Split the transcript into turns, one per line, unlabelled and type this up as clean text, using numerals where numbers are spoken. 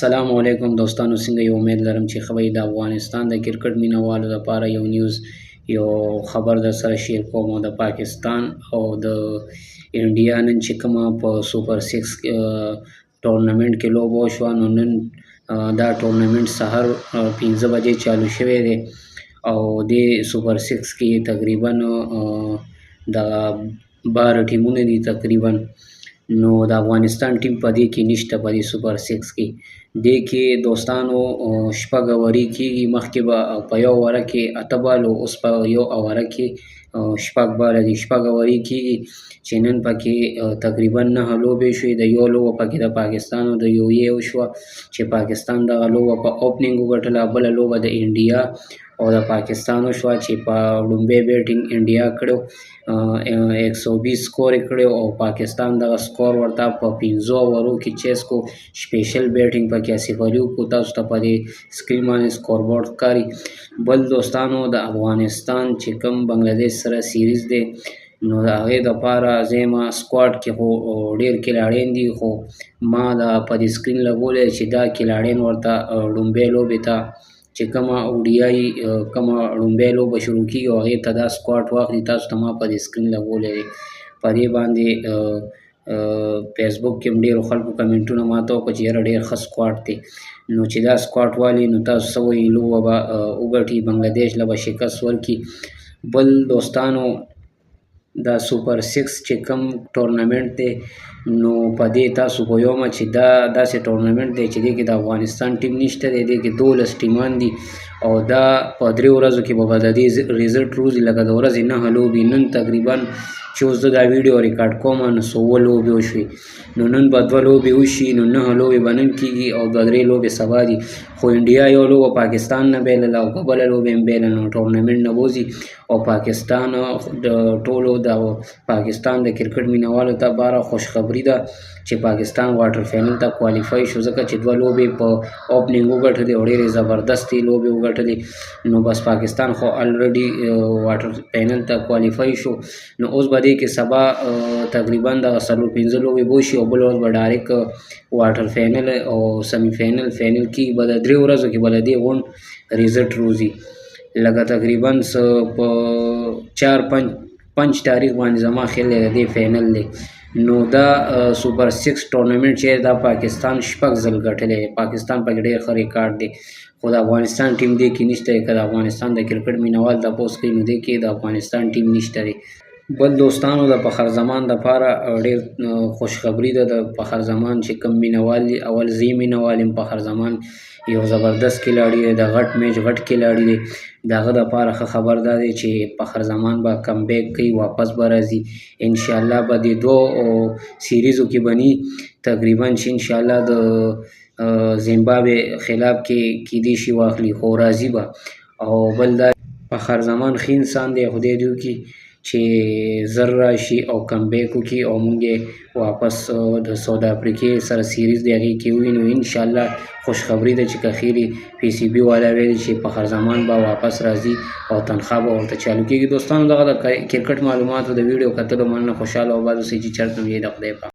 السلام علیکم دوستانو، څنګه یو امید لرم چې ښه د افغانستان د کرکټ مینوالو لپاره یو نیوز یو خبر در سره شیر کوم. د پاکستان او د انډیا نن چې کومه په سوپر 6 ټورنمنټ کې لوبه وشوه، نو نن دا ټورنمنټ سهار 5 بجې چالو شوی دی او د سوپر 6 کې تقریبا د 12 ټیمونه دي تقریبا. نو د افغانستان ټیم په دې کې نشته، په دې سوپر 6 کې دې کې دوستانو شپږ اوري کېږي. مخکې به په یو اوره کې 8 بال، اوس په یو اوره کې شپږ بال دي. شپږ اوري کېږي چې نن پکې تقریبا 9 لوبې شوې. د یو لوبه پکې د پاکستان او د UAE وشوه چې پاکستان دغه لوبه په اوپننګ وګټله. بله لوبه د انډیا او د پاکستان وشوه چې په لومبۍ بیټینګ انډیا کړو، 120 سکور یې کړی او پاکستان دغه سکور ورته په 15 اورو کې چیس کو. سپیشل بیټینګ پکې آصف علي وکړو، تاسو ته په دې سکرین باندې سکور بورډ ښکاري. بل دوستانو د افغانستان چې کوم بنګلادیش سره سیریز دی، نو د هغې دپاره زما سکواډ کې خو ډېر کلاړین دي، خو ما دا په دې سکرین لګولی چې دا کلاړین ورته لومبۍ لوبې ته چې کومه ODI کومه لومبۍ لوبه شروع کېږي او هغې ته دا سکواډ واخلي. تاسو ته ما په دې سکرین لګولی دی. په دې باندې فیسبوک کې هم ډېرو خلکو کمنټونه ماته وکړه چې یاره ډېر ښه سکواډ دی. نو چې دا سکواډ والي نو تاسو څه وایي، لوبه به وګټي، بنګلادیش له به شکست ورکړي. بل دوستانو دا سوپر 6 چې کوم ټورنمنټ دی، نو په دې تاسو پوهیږم چې دا داسې ټورنمنټ دی چې دې کې د افغانستان ټیم نشته دی، دې کې 12 ټیمان دي او دا په 3 ورځو کې به د دې ریزلټ روزي. لکه د ورځې 9 لوبې، نن تقریبا چې اوس زه دا ویډیو ریکارډ کوم نو 100 لوبې وشوې. نو نن به 2 لوبې وشي، نو 9 لوبې به نن کېږي او 2-3 لوبې سبا دي. خو انډیا یو لوبه پاکستان نه بایلله او که بله لوبه هم بایلله، نو ټورنمنټ نه وځي او پاکستان د ټولو د پاکستان د کرکټ مینوالو ته باره خوشخبري ده چې پاکستان واټر فاینل ته کوالیفای شو، ځکه چې 2 لوبې په اوپننګ وګټلې او ډېرې زبردستې لوبې وګټلې. نو بس پاکستان خو الریډي واټر فاینل ته کوالیفای شو. نو اوس به دې کې سبا تقریبا دغه 4-5 لوبې به وشي او بل ورځ به ډایرکټ واټر فاینل او سیمی فاینل کې به د 3 ورځو کې به د دې غونډ ریزلټ روزي. لکه تقریبا په 4-5 تاریخ باندې زما خیال دی د دې فاینل دی. نو دا سوپر 6 ټورنمنټ چې دا پاکستان 6 ځل ګټلی دی. پاکستان پکې ډېر ښه ریکارډ دی، خو د افغانستان ټیم دې کې نشته. که د افغانستان د کرکټ مینوال تپوس کوي نو دې کې د افغانستان ټیم نشته دی. بل دوستانو د فخر زمان دپاره ډېر خوشخبري ده. د فخر زمان چې کوم مینوال دي، اول زه یې مینوال یم. فخر زمان یو زبردست کلاړي دی، د غټ میچ غټ کلاړي دی. د هغه دپاره ښه خبر دا دی چې فخر زمان به کم بیک کوي، واپس به راځي. انشاءالله به د 2 سیریزو کې بني تقریبا چې انشاءالله د زیمبابوې خلاف کې کیدای شي واخلي، خو راځي به. او بل دا فخر زمان ښه انسان دی، خدای دې وکړي چې زر راشي او کم بیک وکړي او موږ یې واپس د ساوث افریقې سره سیریز دی هغې کې ووینو. انشاءالله خوشخبري ده چې که خیرې PCB والا ویلي چې فخر زمان به واپس راځي او تنخوا به ورته چالو کېږي. دوستانو دغه د کرکټ معلوماتو د ویډیو کتلو مننه. خوشحاله او آباد اوسئ چې چېرته وي د خدای په